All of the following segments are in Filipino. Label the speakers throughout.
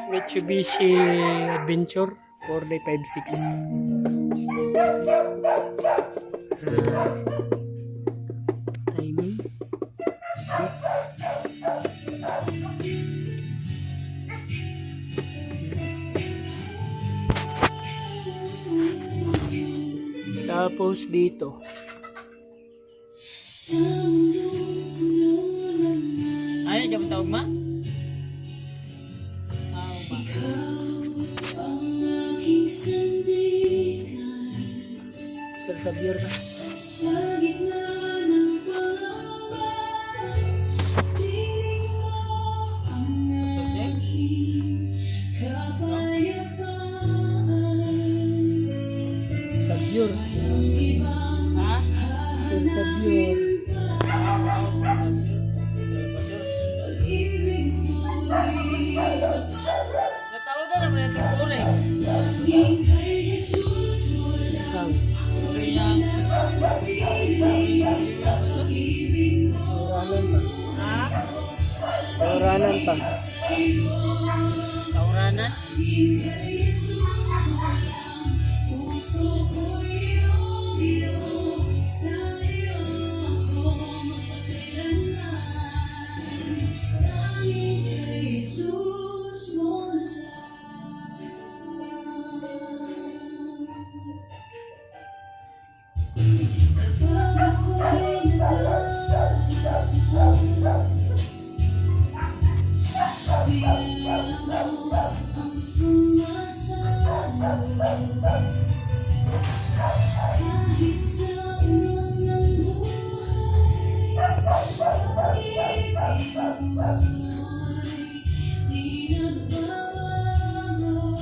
Speaker 1: Mitsubishi Adventure 4x56. Timing. Tapos dito.
Speaker 2: Ay, jam tawag ma?
Speaker 1: Sir Xavier na. Xavier.
Speaker 2: Ha?
Speaker 1: Sir Xavier.
Speaker 2: Natawag na naman yung tingkuri.
Speaker 1: Kang.
Speaker 2: Kuriyang.
Speaker 1: Oranan pa.
Speaker 2: Ha?
Speaker 1: Oranan pa.
Speaker 2: Tauranan?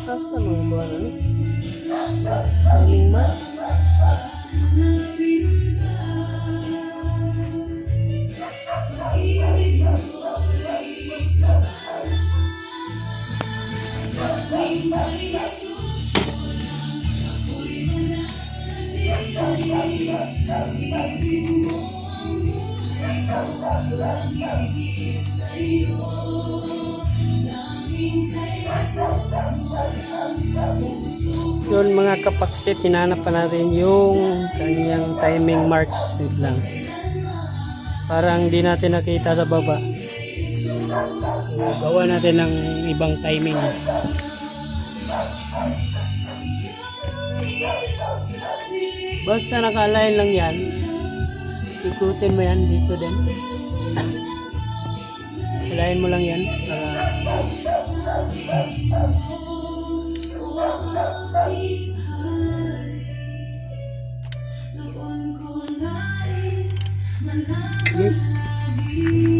Speaker 1: Asa mga buwan ano? Timing match. Yun mga kapaksit, hinanap pa natin yung kanyang timing marks. Wait lang. Parang di natin nakita sa baba. So, gawa natin ng ibang timing. Basta naka-align lang yan. Ikutin mo yan dito din. Align mo lang yan para Yep.